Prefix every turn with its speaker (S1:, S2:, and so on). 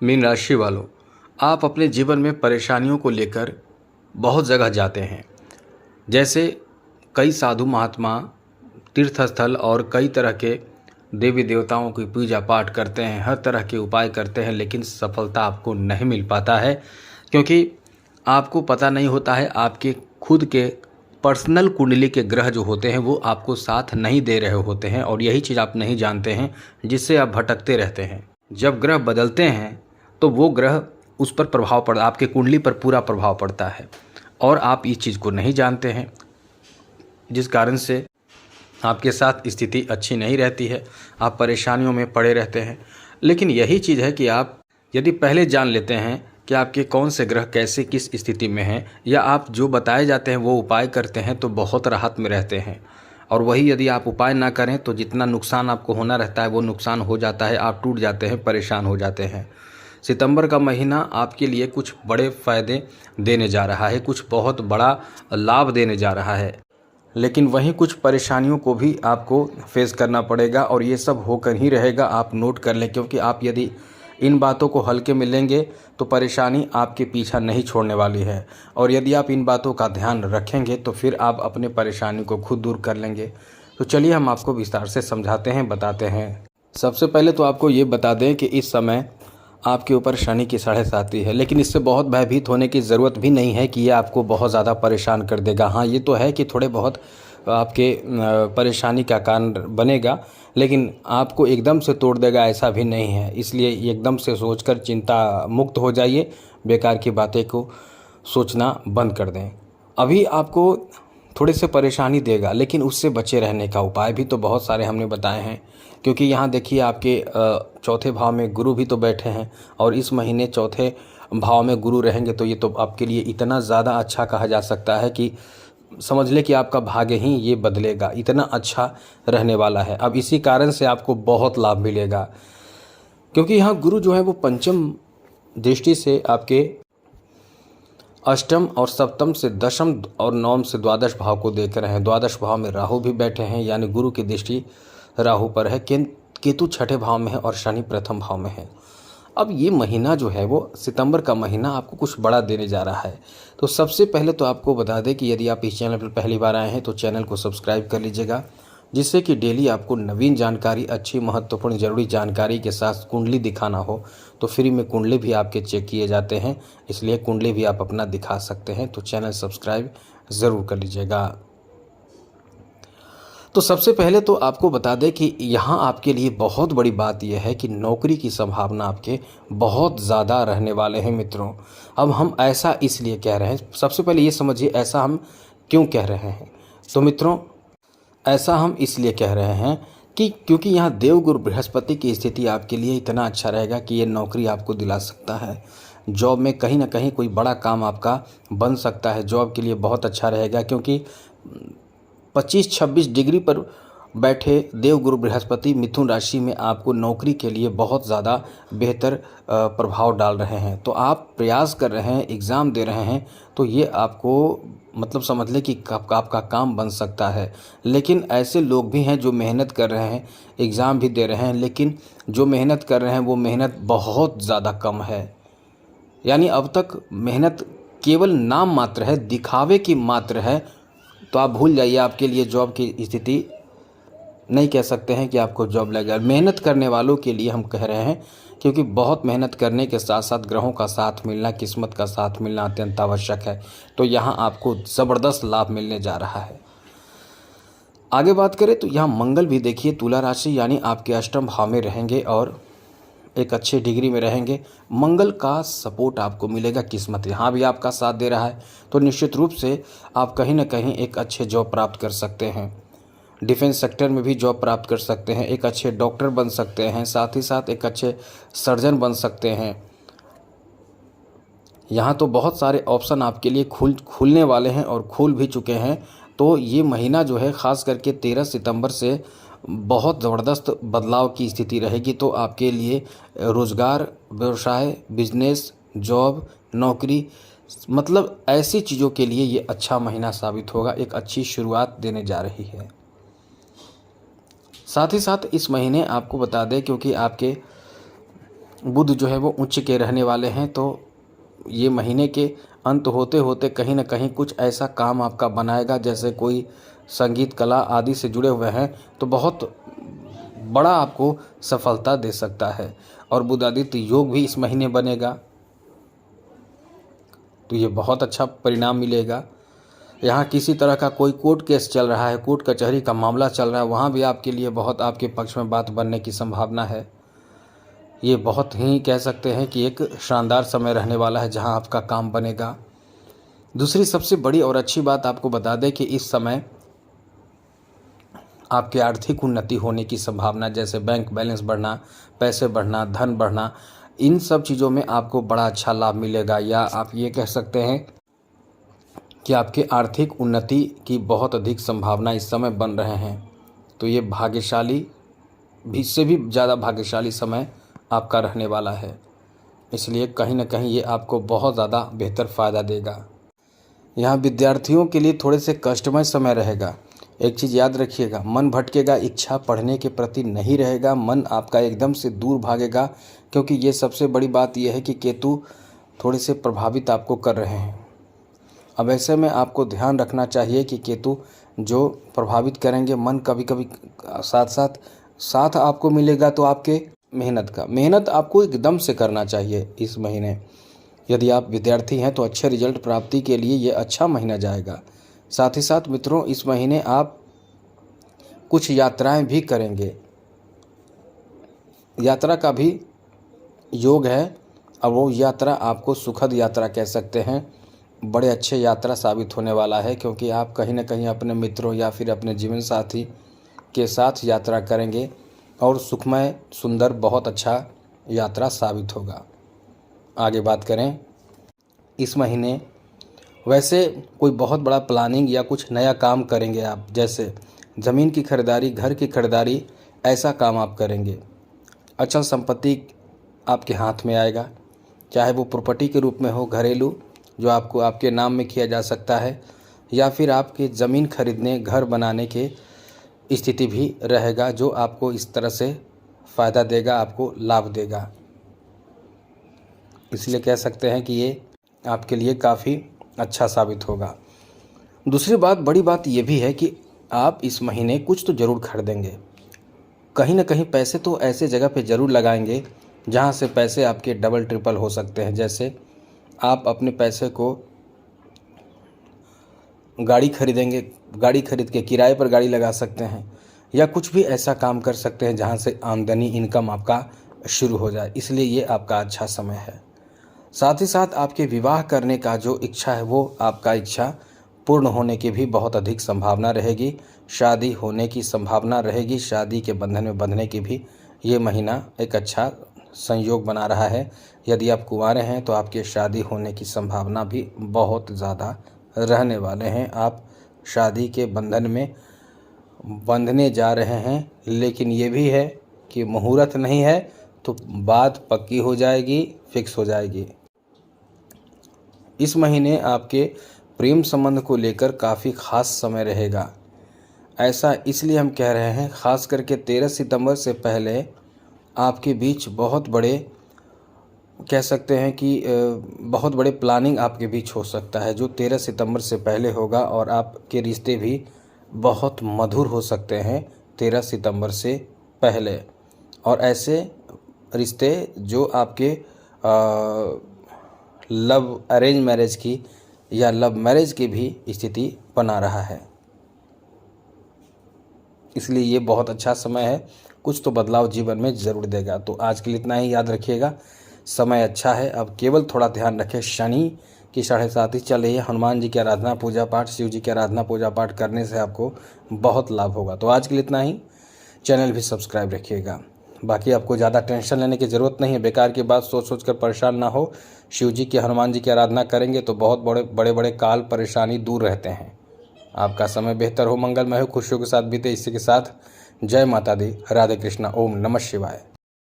S1: Mean राशि वालों, आप अपने जीवन में परेशानियों को लेकर बहुत जगह जाते हैं। जैसे कई साधु महात्मा तीर्थ स्थल और कई तरह के देवी देवताओं की पूजा पाठ करते हैं, हर तरह के उपाय करते हैं, लेकिन सफलता आपको नहीं मिल पाता है क्योंकि आपको पता नहीं होता है आपके खुद के पर्सनल कुंडली के ग्रह जो होते हैं वो आपको साथ नहीं दे रहे होते हैं, और यही चीज़ आप नहीं जानते हैं जिससे आप भटकते रहते हैं। जब ग्रह बदलते हैं तो वो ग्रह उस पर प्रभाव पड़ता, आपके कुंडली पर पूरा प्रभाव पड़ता है और आप इस चीज़ को नहीं जानते हैं, जिस कारण से आपके साथ स्थिति अच्छी नहीं रहती है, आप परेशानियों में पड़े रहते हैं। लेकिन यही चीज़ है कि आप यदि पहले जान लेते हैं कि आपके कौन से ग्रह कैसे किस स्थिति में हैं, या आप जो बताए जाते हैं वो उपाय करते हैं तो बहुत राहत में रहते हैं। और वही यदि आप उपाय ना करें तो जितना नुकसान आपको होना रहता है वो नुकसान हो जाता है, आप टूट जाते हैं, परेशान हो जाते हैं। सितंबर का महीना आपके लिए कुछ बड़े फ़ायदे देने जा रहा है, कुछ बहुत बड़ा लाभ देने जा रहा है, लेकिन वहीं कुछ परेशानियों को भी आपको फेस करना पड़ेगा और ये सब होकर ही रहेगा। आप नोट कर लें, क्योंकि आप यदि इन बातों को हल्के में लेंगे तो परेशानी आपके पीछा नहीं छोड़ने वाली है, और यदि आप इन बातों का ध्यान रखेंगे तो फिर आप अपने परेशानी को खुद दूर कर लेंगे। तो चलिए हम आपको विस्तार से समझाते हैं, बताते हैं। सबसे पहले तो आपको ये बता दें कि इस समय आपके ऊपर शनि की 7.5 है, लेकिन इससे बहुत भयभीत होने की ज़रूरत भी नहीं है कि ये आपको बहुत ज़्यादा परेशान कर देगा। हाँ, ये तो है कि थोड़े बहुत आपके परेशानी का कारण बनेगा, लेकिन आपको एकदम से तोड़ देगा ऐसा भी नहीं है। इसलिए एकदम से सोचकर चिंता मुक्त हो जाइए, बेकार की बातें को सोचना बंद कर दें। अभी आपको थोड़े से परेशानी देगा, लेकिन उससे बचे रहने का उपाय भी तो बहुत सारे हमने बताए हैं। क्योंकि यहाँ देखिए आपके चौथे भाव में गुरु भी तो बैठे हैं, और इस महीने चौथे भाव में गुरु रहेंगे तो ये तो आपके लिए इतना ज़्यादा अच्छा कहा जा सकता है कि समझ ले कि आपका भाग्य ही ये बदलेगा, इतना अच्छा रहने वाला है। अब इसी कारण से आपको बहुत लाभ मिलेगा, क्योंकि यहाँ गुरु जो है वो पंचम दृष्टि से आपके अष्टम और सप्तम से दशम और नवम से द्वादश भाव को देख रहे हैं। द्वादश भाव में राहु भी बैठे हैं, यानी गुरु की दृष्टि राहु पर है। केतु छठे भाव में है और शनि प्रथम भाव में है। अब ये महीना जो है वो सितंबर का महीना आपको कुछ बड़ा देने जा रहा है। तो सबसे पहले तो आपको बता दें कि यदि आप इस चैनल पर पहली बार आए हैं तो चैनल को सब्सक्राइब कर लीजिएगा, जिससे कि डेली आपको नवीन जानकारी, अच्छी महत्वपूर्ण ज़रूरी जानकारी के साथ कुंडली दिखाना हो तो फ्री में कुंडली भी आपके चेक किए जाते हैं, इसलिए कुंडली भी आप अपना दिखा सकते हैं। तो चैनल सब्सक्राइब ज़रूर कर लीजिएगा। तो सबसे पहले तो आपको बता दें कि यहाँ आपके लिए बहुत बड़ी बात यह है कि नौकरी की संभावना आपके बहुत ज़्यादा रहने वाले हैं मित्रों। अब हम ऐसा इसलिए कह रहे हैं, सबसे पहले ये समझिए ऐसा हम क्यों कह रहे हैं। तो मित्रों, ऐसा हम इसलिए कह रहे हैं कि क्योंकि यहाँ देवगुरु बृहस्पति की स्थिति आपके लिए इतना अच्छा रहेगा कि ये नौकरी आपको दिला सकता है। जॉब में कहीं ना कहीं कोई बड़ा काम आपका बन सकता है, जॉब के लिए बहुत अच्छा रहेगा, क्योंकि 25-26 डिग्री पर बैठे देवगुरु बृहस्पति मिथुन राशि में आपको नौकरी के लिए बहुत ज़्यादा बेहतर प्रभाव डाल रहे हैं। तो आप प्रयास कर रहे हैं, एग्ज़ाम दे रहे हैं, तो ये आपको मतलब समझ लें कि आपका काम बन सकता है। लेकिन ऐसे लोग भी हैं जो मेहनत कर रहे हैं, एग्ज़ाम भी दे रहे हैं, लेकिन जो मेहनत कर रहे हैं वो मेहनत बहुत ज़्यादा कम है। यानी अब तक मेहनत केवल नाम मात्र है, दिखावे की मात्र है। तो आप भूल जाइए, आपके लिए जॉब की स्थिति नहीं कह सकते हैं कि आपको जॉब लगेगा। मेहनत करने वालों के लिए हम कह रहे हैं, क्योंकि बहुत मेहनत करने के साथ साथ ग्रहों का साथ मिलना, किस्मत का साथ मिलना अत्यंत आवश्यक है। तो यहाँ आपको ज़बरदस्त लाभ मिलने जा रहा है। आगे बात करें तो यहाँ मंगल भी देखिए तुला राशि यानी आपके अष्टम भाव में रहेंगे और एक अच्छे डिग्री में रहेंगे। मंगल का सपोर्ट आपको मिलेगा, किस्मत यहाँ भी आपका साथ दे रहा है। तो निश्चित रूप से आप कहीं ना कहीं एक अच्छे जॉब प्राप्त कर सकते हैं, डिफेंस सेक्टर में भी जॉब प्राप्त कर सकते हैं, एक अच्छे डॉक्टर बन सकते हैं, साथ ही साथ एक अच्छे सर्जन बन सकते हैं। यहाँ तो बहुत सारे ऑप्शन आपके लिए खुलने वाले हैं और खुल भी चुके हैं। तो ये महीना जो है ख़ास करके 13 सितंबर से बहुत ज़बरदस्त बदलाव की स्थिति रहेगी। तो आपके लिए रोज़गार, व्यवसाय, बिजनेस, जॉब, नौकरी, मतलब ऐसी चीज़ों के लिए ये अच्छा महीना साबित होगा, एक अच्छी शुरुआत देने जा रही है। साथ ही साथ इस महीने आपको बता दें, क्योंकि आपके बुध जो है वो उच्च के रहने वाले हैं, तो ये महीने के अंत होते होते कहीं ना कहीं कुछ ऐसा काम आपका बनाएगा, जैसे कोई संगीत कला आदि से जुड़े हुए हैं तो बहुत बड़ा आपको सफलता दे सकता है। और बुधादित्य योग भी इस महीने बनेगा, तो ये बहुत अच्छा परिणाम मिलेगा। यहाँ किसी तरह का कोई कोर्ट केस चल रहा है, कोर्ट कचहरी का मामला चल रहा है, वहाँ भी आपके लिए बहुत आपके पक्ष में बात बनने की संभावना है। ये बहुत ही कह सकते हैं कि एक शानदार समय रहने वाला है जहाँ आपका काम बनेगा। दूसरी सबसे बड़ी और अच्छी बात आपको बता दें कि इस समय आपकी आर्थिक उन्नति होने की संभावना, जैसे बैंक बैलेंस बढ़ना, पैसे बढ़ना, धन बढ़ना, इन सब चीज़ों में आपको बड़ा अच्छा लाभ मिलेगा। या आप ये कह सकते हैं कि आपके आर्थिक उन्नति की बहुत अधिक संभावना इस समय बन रहे हैं। तो ये भाग्यशाली भी, इससे भी ज़्यादा भाग्यशाली समय आपका रहने वाला है। इसलिए कहीं ना कहीं ये आपको बहुत ज़्यादा बेहतर फ़ायदा देगा। यहाँ विद्यार्थियों के लिए थोड़े से कष्टमय समय रहेगा। एक चीज़ याद रखिएगा, मन भटकेगा, इच्छा पढ़ने के प्रति नहीं रहेगा, मन आपका एकदम से दूर भागेगा, क्योंकि ये सबसे बड़ी बात यह है कि केतु थोड़े से प्रभावित आपको कर रहे हैं। अब ऐसे में आपको ध्यान रखना चाहिए कि केतु जो प्रभावित करेंगे, मन कभी कभी साथ आपको मिलेगा तो आपके मेहनत आपको एकदम से करना चाहिए इस महीने। यदि आप विद्यार्थी हैं तो अच्छे रिजल्ट प्राप्ति के लिए ये अच्छा महीना जाएगा। साथ ही साथ मित्रों, इस महीने आप कुछ यात्राएं भी करेंगे, यात्रा का भी योग है। और वो यात्रा आपको सुखद यात्रा कह सकते हैं, बड़े अच्छे यात्रा साबित होने वाला है, क्योंकि आप कहीं ना कहीं अपने मित्रों या फिर अपने जीवन साथी के साथ यात्रा करेंगे और सुखमय सुंदर बहुत अच्छा यात्रा साबित होगा। आगे बात करें इस महीने, वैसे कोई बहुत बड़ा प्लानिंग या कुछ नया काम करेंगे आप, जैसे ज़मीन की खरीदारी, घर की खरीदारी, ऐसा काम आप करेंगे। अचल संपत्ति आपके हाथ में आएगा, चाहे वो प्रॉपर्टी के रूप में हो, घरेलू जो आपको आपके नाम में किया जा सकता है, या फिर आपके ज़मीन खरीदने, घर बनाने के स्थिति भी रहेगा, जो आपको इस तरह से फ़ायदा देगा, आपको लाभ देगा। इसलिए कह सकते हैं कि ये आपके लिए काफ़ी अच्छा साबित होगा। दूसरी बात, बड़ी बात ये भी है कि आप इस महीने कुछ तो ज़रूर खरीदेंगे। कहीं ना कहीं पैसे तो ऐसे जगह पे ज़रूर लगाएंगे जहाँ से पैसे आपके डबल ट्रिपल हो सकते हैं। जैसे आप अपने पैसे को गाड़ी खरीदेंगे, गाड़ी खरीद के किराए पर गाड़ी लगा सकते हैं, या कुछ भी ऐसा काम कर सकते हैं जहाँ से आमदनी, इनकम आपका शुरू हो जाए। इसलिए ये आपका अच्छा समय है। साथ ही साथ आपके विवाह करने का जो इच्छा है वो आपका इच्छा पूर्ण होने की भी बहुत अधिक संभावना रहेगी। शादी होने की संभावना रहेगी, शादी के बंधन में बंधने की भी ये महीना एक अच्छा संयोग बना रहा है। यदि आप कुंवारे हैं तो आपके शादी होने की संभावना भी बहुत ज़्यादा रहने वाले हैं। आप शादी के बंधन में बंधने जा रहे हैं, लेकिन ये भी है कि मुहूर्त नहीं है तो बात पक्की हो जाएगी, फिक्स हो जाएगी। इस महीने आपके प्रेम संबंध को लेकर काफ़ी खास समय रहेगा। ऐसा इसलिए हम कह रहे हैं, ख़ास करके 13 सितंबर से पहले आपके बीच बहुत बड़े, कह सकते हैं कि बहुत बड़े प्लानिंग आपके बीच हो सकता है, जो 13 सितंबर से पहले होगा। और आपके रिश्ते भी बहुत मधुर हो सकते हैं 13 सितंबर से पहले। और ऐसे रिश्ते जो आपके लव अरेंज मैरिज की या लव मैरिज की भी स्थिति बना रहा है। इसलिए ये बहुत अच्छा समय है, कुछ तो बदलाव जीवन में ज़रूर देगा। तो आज के लिए इतना ही, याद रखिएगा समय अच्छा है। अब केवल थोड़ा ध्यान रखें, शनि की 7:30 चल रही है, हनुमान जी की आराधना पूजा पाठ, शिव जी की आराधना पूजा पाठ करने से आपको बहुत लाभ होगा। तो आज के लिए इतना ही, चैनल भी सब्सक्राइब रखिएगा। बाकी आपको ज़्यादा टेंशन लेने की ज़रूरत नहीं है, बेकार की बात सोच कर परेशान ना हो। शिव जी की, हनुमान जी की आराधना करेंगे तो बहुत बड़े बड़े काल परेशानी दूर रहते हैं। आपका समय बेहतर हो, मंगलमय हो, खुशियों के साथ बीते। इसी के साथ जय माता दी, राधे कृष्णा, ओम नमः शिवाय।